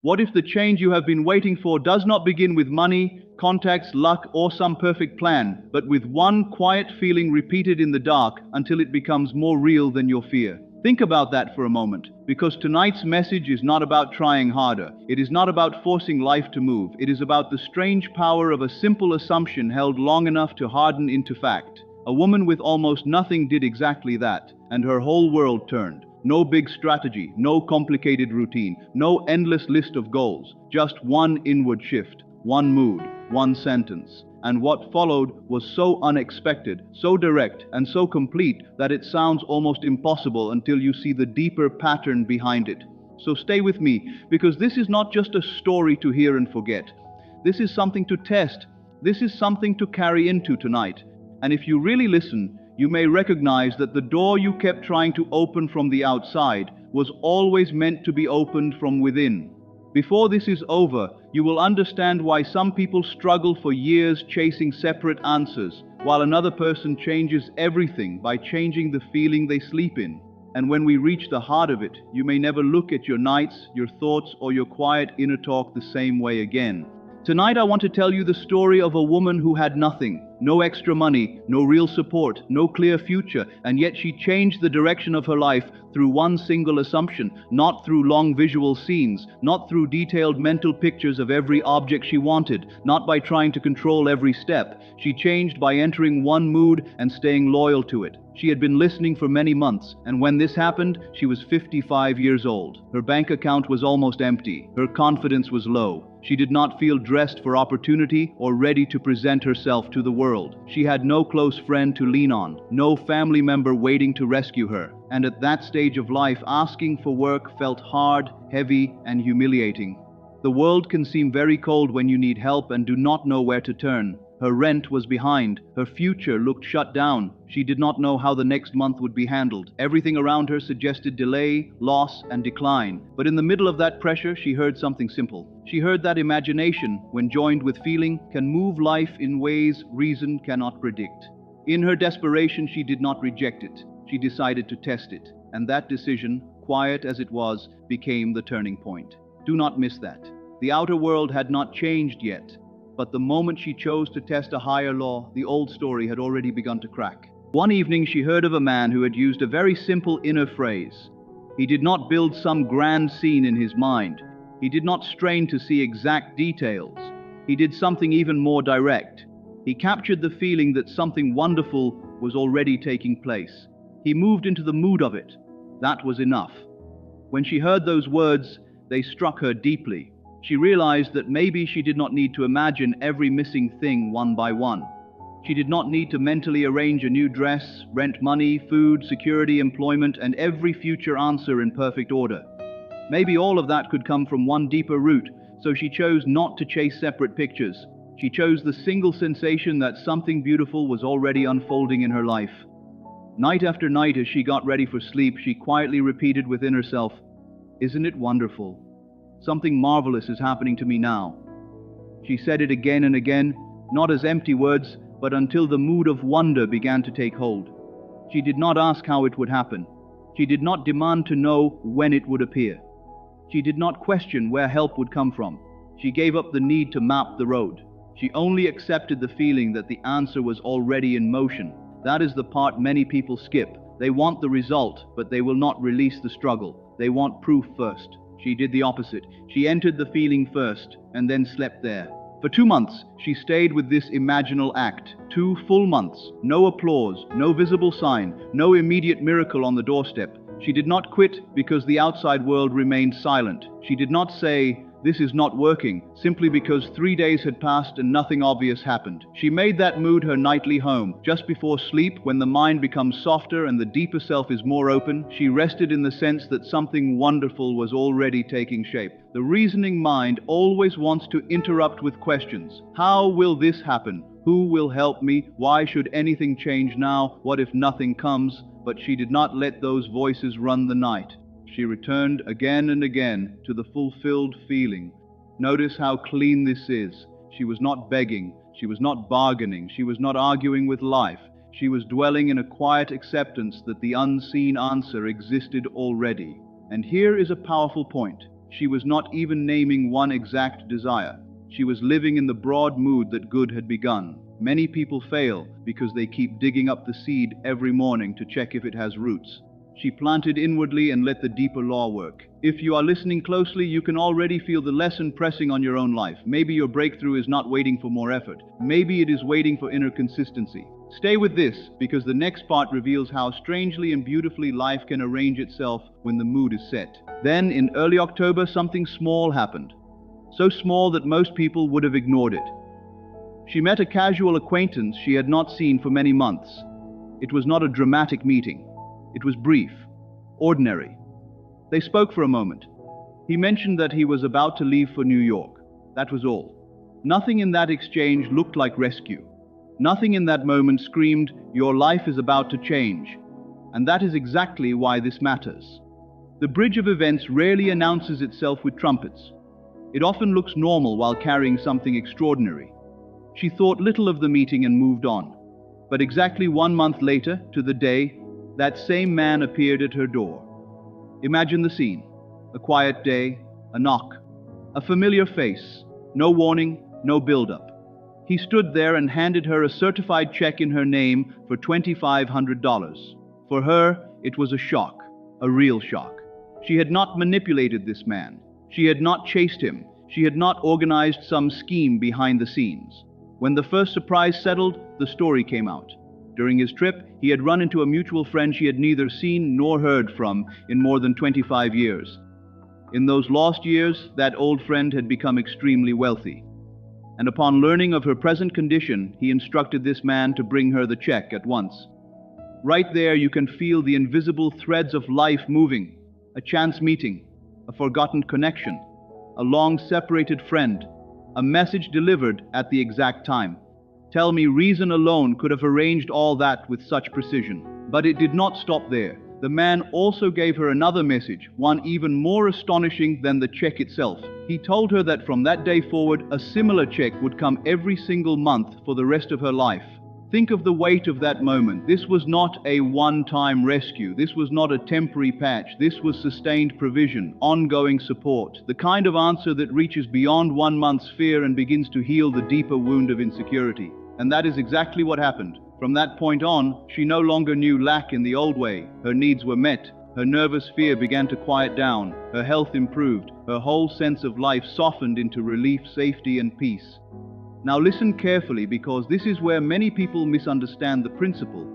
What if the change you have been waiting for does not begin with money, contacts, luck, or some perfect plan, but with one quiet feeling repeated in the dark until it becomes more real than your fear? Think about that for a moment, because tonight's message is not about trying harder. It is not about forcing life to move. It is about the strange power of a simple assumption held long enough to harden into fact. A woman with almost nothing did exactly that, and her whole world turned. No big strategy, no complicated routine, no endless list of goals, just one inward shift, one mood, one sentence. And what followed was so unexpected, so direct, and so complete that it sounds almost impossible until you see the deeper pattern behind it. So stay with me, because this is not just a story to hear and forget. This is something to test. This is something to carry into tonight. And if you really listen, you may recognize that the door you kept trying to open from the outside was always meant to be opened from within. Before this is over, you will understand why some people struggle for years chasing separate answers, while another person changes everything by changing the feeling they sleep in. And when we reach the heart of it, you may never look at your nights, your thoughts, or your quiet inner talk the same way again. Tonight I want to tell you the story of a woman who had nothing, no extra money, no real support, no clear future, and yet she changed the direction of her life through one single assumption, not through long visual scenes, not through detailed mental pictures of every object she wanted, not by trying to control every step. She changed by entering one mood and staying loyal to it. She had been listening for many months, and when this happened, she was 55 years old. Her bank account was almost empty. Her confidence was low. She did not feel dressed for opportunity or ready to present herself to the world. She had no close friend to lean on, no family member waiting to rescue her. And at that stage of life, asking for work felt hard, heavy, and humiliating. The world can seem very cold when you need help and do not know where to turn. Her rent was behind. Her future looked shut down. She did not know how the next month would be handled. Everything around her suggested delay, loss, and decline. But in the middle of that pressure, she heard something simple. She heard that imagination, when joined with feeling, can move life in ways reason cannot predict. In her desperation, she did not reject it. She decided to test it. And that decision, quiet as it was, became the turning point. Do not miss that. The outer world had not changed yet. But the moment she chose to test a higher law, the old story had already begun to crack. One evening she heard of a man who had used a very simple inner phrase. He did not build some grand scene in his mind. He did not strain to see exact details. He did something even more direct. He captured the feeling that something wonderful was already taking place. He moved into the mood of it. That was enough. When she heard those words, they struck her deeply. She realized that maybe she did not need to imagine every missing thing one by one. She did not need to mentally arrange a new dress, rent money, food, security, employment, and every future answer in perfect order. Maybe all of that could come from one deeper root, so she chose not to chase separate pictures. She chose the single sensation that something beautiful was already unfolding in her life. Night after night, as she got ready for sleep, she quietly repeated within herself, "Isn't it wonderful? Something marvelous is happening to me now." She said it again and again, not as empty words, but until the mood of wonder began to take hold. She did not ask how it would happen. She did not demand to know when it would appear. She did not question where help would come from. She gave up the need to map the road. She only accepted the feeling that the answer was already in motion. That is the part many people skip. They want the result, but they will not release the struggle. They want proof first. She did the opposite. She entered the feeling first, and then slept there. For 2 months, she stayed with this imaginal act. 2 full months. No applause, no visible sign, no immediate miracle on the doorstep. She did not quit because the outside world remained silent. She did not say, "This is not working," simply because 3 days had passed and nothing obvious happened. She made that mood her nightly home. Just before sleep, when the mind becomes softer and the deeper self is more open, she rested in the sense that something wonderful was already taking shape. The reasoning mind always wants to interrupt with questions. How will this happen? Who will help me? Why should anything change now? What if nothing comes? But she did not let those voices run the night. She returned again and again to the fulfilled feeling. Notice how clean this is. She was not begging. She was not bargaining. She was not arguing with life. She was dwelling in a quiet acceptance that the unseen answer existed already. And here is a powerful point. She was not even naming one exact desire. She was living in the broad mood that good had begun. Many people fail because they keep digging up the seed every morning to check if it has roots. She planted inwardly and let the deeper law work. If you are listening closely, you can already feel the lesson pressing on your own life. Maybe your breakthrough is not waiting for more effort. Maybe it is waiting for inner consistency. Stay with this, because the next part reveals how strangely and beautifully life can arrange itself when the mood is set. Then, in early October, something small happened. So small that most people would have ignored it. She met a casual acquaintance she had not seen for many months. It was not a dramatic meeting. It was brief, ordinary. They spoke for a moment. He mentioned that he was about to leave for New York. That was all. Nothing in that exchange looked like rescue. Nothing in that moment screamed, "Your life is about to change." And that is exactly why this matters. The bridge of events rarely announces itself with trumpets. It often looks normal while carrying something extraordinary. She thought little of the meeting and moved on. But exactly 1 month later, to the day, that same man appeared at her door. Imagine the scene. A quiet day, a knock, a familiar face, no warning, no build-up. He stood there and handed her a certified check in her name for $2,500. For her, it was a shock, a real shock. She had not manipulated this man. She had not chased him. She had not organized some scheme behind the scenes. When the first surprise settled, the story came out. During his trip, he had run into a mutual friend she had neither seen nor heard from in more than 25 years. In those lost years, that old friend had become extremely wealthy. And upon learning of her present condition, he instructed this man to bring her the check at once. Right there you can feel the invisible threads of life moving. A chance meeting, a forgotten connection, a long-separated friend, a message delivered at the exact time. Tell me, reason alone could have arranged all that with such precision. But it did not stop there. The man also gave her another message, one even more astonishing than the check itself. He told her that from that day forward, a similar check would come every single month for the rest of her life. Think of the weight of that moment. This was not a one-time rescue. This was not a temporary patch. This was sustained provision, ongoing support, the kind of answer that reaches beyond 1 month's fear and begins to heal the deeper wound of insecurity. And that is exactly what happened. From that point on, she no longer knew lack in the old way. Her needs were met. Her nervous fear began to quiet down. Her health improved. Her whole sense of life softened into relief, safety, and peace. Now listen carefully, because this is where many people misunderstand the principle.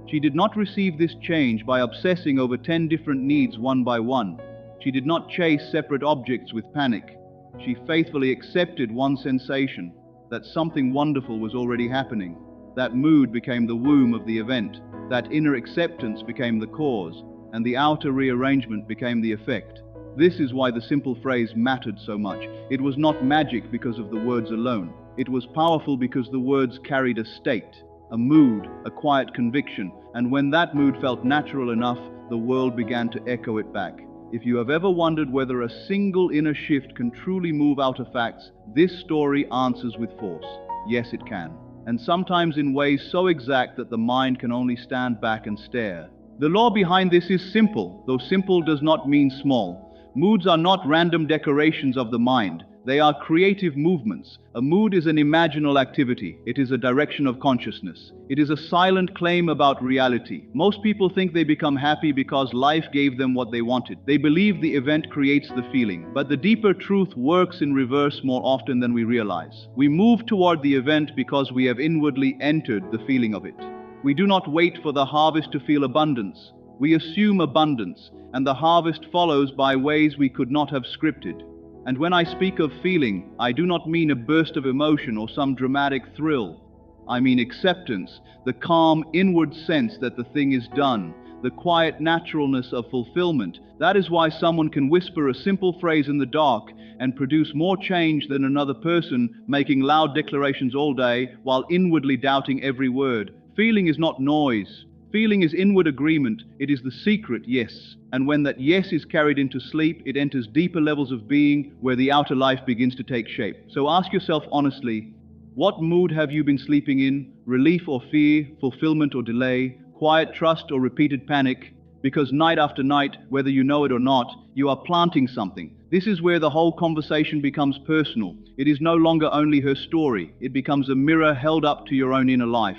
She did not receive this change by obsessing over 10 different needs one by one. She did not chase separate objects with panic. She faithfully accepted one sensation, that something wonderful was already happening. That mood became the womb of the event. That inner acceptance became the cause, and the outer rearrangement became the effect. This is why the simple phrase mattered so much. It was not magic because of the words alone. It was powerful because the words carried a state, a mood, a quiet conviction, and when that mood felt natural enough, the world began to echo it back. If you have ever wondered whether a single inner shift can truly move outer facts, this story answers with force. Yes, it can. And sometimes in ways so exact that the mind can only stand back and stare. The law behind this is simple, though simple does not mean small. Moods are not random decorations of the mind. They are creative movements. A mood is an imaginal activity. It is a direction of consciousness. It is a silent claim about reality. Most people think they become happy because life gave them what they wanted. They believe the event creates the feeling. But the deeper truth works in reverse more often than we realize. We move toward the event because we have inwardly entered the feeling of it. We do not wait for the harvest to feel abundance. We assume abundance, and the harvest follows by ways we could not have scripted. And when I speak of feeling, I do not mean a burst of emotion or some dramatic thrill. I mean acceptance, the calm inward sense that the thing is done, the quiet naturalness of fulfillment. That is why someone can whisper a simple phrase in the dark and produce more change than another person making loud declarations all day while inwardly doubting every word. Feeling is not noise. Feeling is inward agreement. It is the secret yes. And when that yes is carried into sleep, it enters deeper levels of being where the outer life begins to take shape. So ask yourself honestly, what mood have you been sleeping in? Relief or fear, fulfillment or delay, quiet trust or repeated panic? Because night after night, whether you know it or not, you are planting something. This is where the whole conversation becomes personal. It is no longer only her story. It becomes a mirror held up to your own inner life.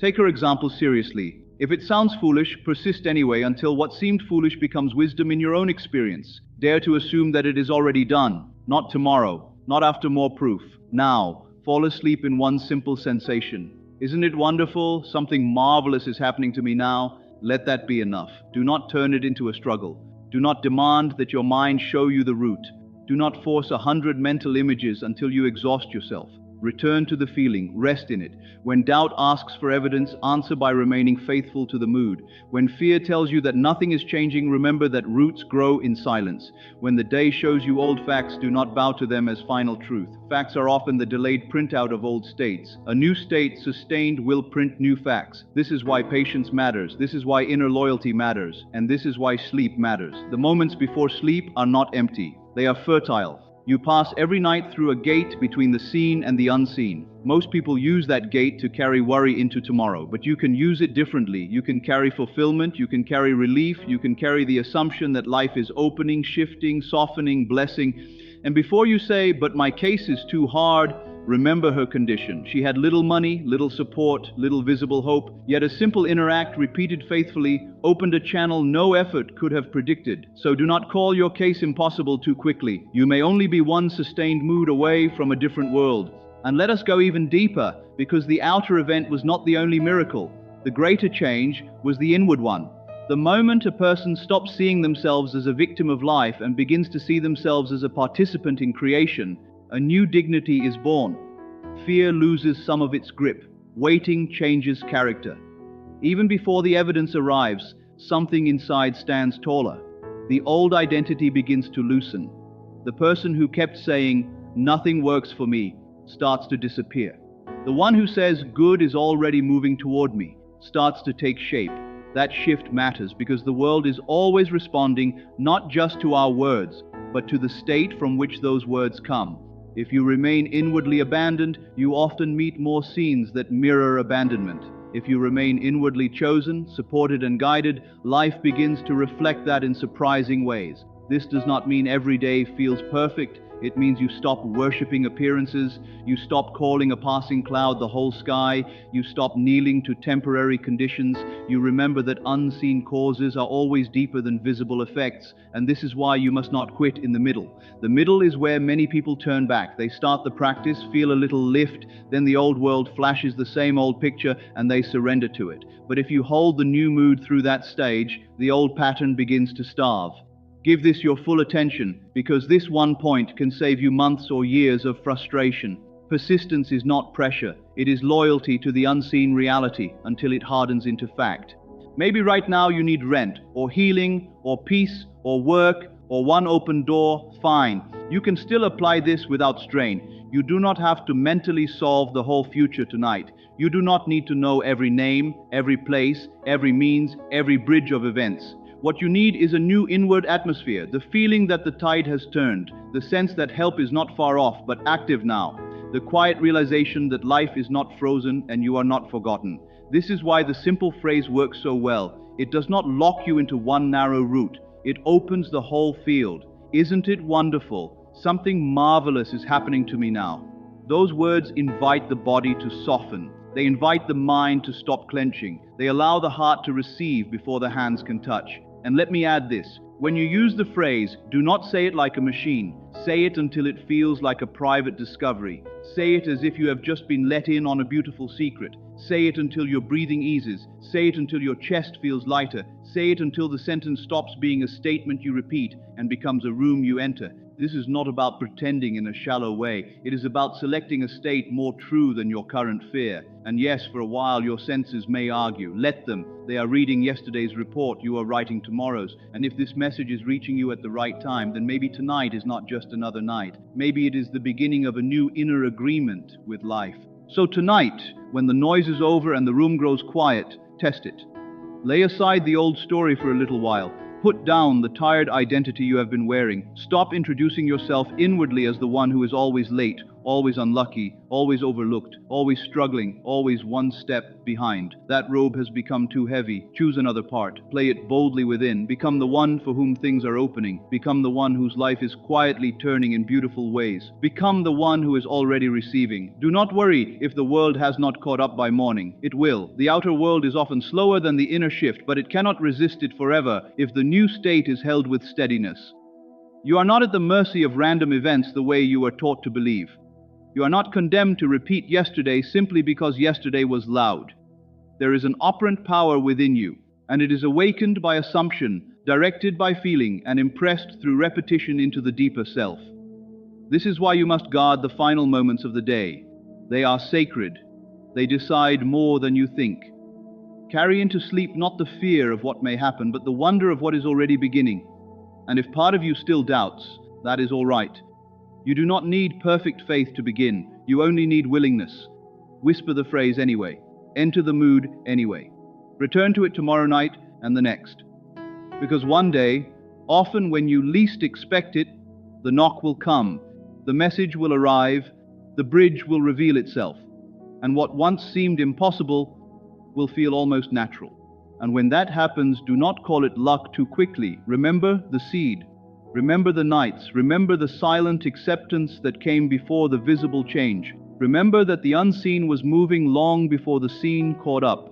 Take her example seriously. If it sounds foolish, persist anyway until what seemed foolish becomes wisdom in your own experience. Dare to assume that it is already done. Not tomorrow, not after more proof. Now, fall asleep in one simple sensation. Isn't it wonderful? Something marvelous is happening to me now. Let that be enough. Do not turn it into a struggle. Do not demand that your mind show you the route. Do not force 100 mental images until you exhaust yourself. Return to the feeling, rest in it. When doubt asks for evidence, answer by remaining faithful to the mood. When fear tells you that nothing is changing, remember that roots grow in silence. When the day shows you old facts, do not bow to them as final truth. Facts are often the delayed printout of old states. A new state, sustained, will print new facts. This is why patience matters. This is why inner loyalty matters. And this is why sleep matters. The moments before sleep are not empty. They are fertile. You pass every night through a gate between the seen and the unseen. Most people use that gate to carry worry into tomorrow, but you can use it differently. You can carry fulfillment, you can carry relief, you can carry the assumption that life is opening, shifting, softening, blessing. And before you say, "But my case is too hard," remember her condition. She had little money, little support, little visible hope, yet a simple inner act repeated faithfully opened a channel no effort could have predicted. So do not call your case impossible too quickly. You may only be one sustained mood away from a different world. And let us go even deeper, because the outer event was not the only miracle. The greater change was the inward one. The moment a person stops seeing themselves as a victim of life and begins to see themselves as a participant in creation, a new dignity is born. Fear loses some of its grip. Waiting changes character. Even before the evidence arrives, something inside stands taller. The old identity begins to loosen. The person who kept saying, "Nothing works for me," starts to disappear. The one who says, "Good is already moving toward me," starts to take shape. That shift matters because the world is always responding not just to our words, but to the state from which those words come. If you remain inwardly abandoned, you often meet more scenes that mirror abandonment. If you remain inwardly chosen, supported and guided, life begins to reflect that in surprising ways. This does not mean every day feels perfect. It means you stop worshipping appearances, you stop calling a passing cloud the whole sky, you stop kneeling to temporary conditions, you remember that unseen causes are always deeper than visible effects, and this is why you must not quit in the middle. The middle is where many people turn back. They start the practice, feel a little lift, then the old world flashes the same old picture, and they surrender to it. But if you hold the new mood through that stage, the old pattern begins to starve. Give this your full attention, because this one point can save you months or years of frustration. Persistence is not pressure. It is loyalty to the unseen reality until it hardens into fact. Maybe right now you need rent, or healing, or peace, or work, or one open door. Fine. You can still apply this without strain. You do not have to mentally solve the whole future tonight. You do not need to know every name, every place, every means, every bridge of events. What you need is a new inward atmosphere, the feeling that the tide has turned, the sense that help is not far off but active now, the quiet realization that life is not frozen and you are not forgotten. This is why the simple phrase works so well. It does not lock you into one narrow route. It opens the whole field. Isn't it wonderful? Something marvelous is happening to me now. Those words invite the body to soften. They invite the mind to stop clenching. They allow the heart to receive before the hands can touch. And let me add this. When you use the phrase, do not say it like a machine. Say it until it feels like a private discovery. Say it as if you have just been let in on a beautiful secret. Say it until your breathing eases. Say it until your chest feels lighter. Say it until the sentence stops being a statement you repeat and becomes a room you enter. This is not about pretending in a shallow way. It is about selecting a state more true than your current fear. And yes, for a while your senses may argue. Let them. They are reading yesterday's report, you are writing tomorrow's. And if this message is reaching you at the right time, then maybe tonight is not just another night. Maybe it is the beginning of a new inner agreement with life. So tonight, when the noise is over and the room grows quiet, test it. Lay aside the old story for a little while. Put down the tired identity you have been wearing. Stop introducing yourself inwardly as the one who is always late, always unlucky, always overlooked, always struggling, always one step behind. That robe has become too heavy. Choose another part. Play it boldly within. Become the one for whom things are opening. Become the one whose life is quietly turning in beautiful ways. Become the one who is already receiving. Do not worry if the world has not caught up by morning. It will. The outer world is often slower than the inner shift, but it cannot resist it forever if the new state is held with steadiness. You are not at the mercy of random events the way you are taught to believe. You are not condemned to repeat yesterday simply because yesterday was loud. There is an operant power within you, and it is awakened by assumption, directed by feeling, and impressed through repetition into the deeper self. This is why you must guard the final moments of the day. They are sacred. They decide more than you think. Carry into sleep not the fear of what may happen, but the wonder of what is already beginning. And if part of you still doubts, that is all right. You do not need perfect faith to begin. You only need willingness. Whisper the phrase anyway. Enter the mood anyway. Return to it tomorrow night and the next. Because one day, often when you least expect it, the knock will come, the message will arrive, the bridge will reveal itself, and what once seemed impossible will feel almost natural. And when that happens, do not call it luck too quickly. Remember the seed. Remember the nights. Remember the silent acceptance that came before the visible change. Remember that the unseen was moving long before the seen caught up.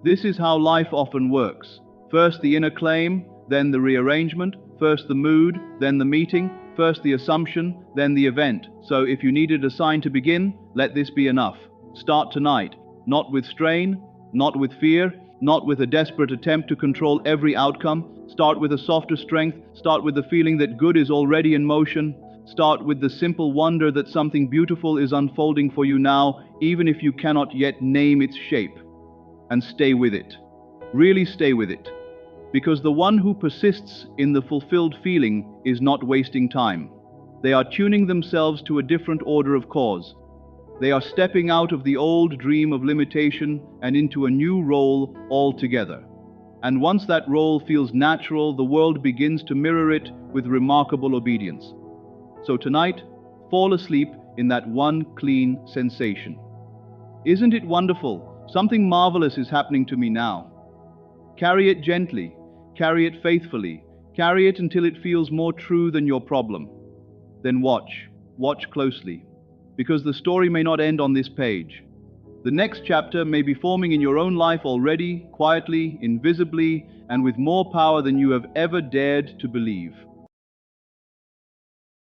This is how life often works. First the inner claim, then the rearrangement, first the mood, then the meeting, first the assumption, then the event. So if you needed a sign to begin, let this be enough. Start tonight, not with strain, not with fear, not with a desperate attempt to control every outcome. Start with a softer strength. Start with the feeling that good is already in motion. Start with the simple wonder that something beautiful is unfolding for you now, even if you cannot yet name its shape. And stay with it. Really stay with it. Because the one who persists in the fulfilled feeling is not wasting time. They are tuning themselves to a different order of cause. They are stepping out of the old dream of limitation and into a new role altogether. And once that role feels natural, the world begins to mirror it with remarkable obedience. So tonight, fall asleep in that one clean sensation. Isn't it wonderful? Something marvelous is happening to me now. Carry it gently, carry it faithfully, carry it until it feels more true than your problem. Then watch closely. Because the story may not end on this page. The next chapter may be forming in your own life already, quietly, invisibly, and with more power than you have ever dared to believe.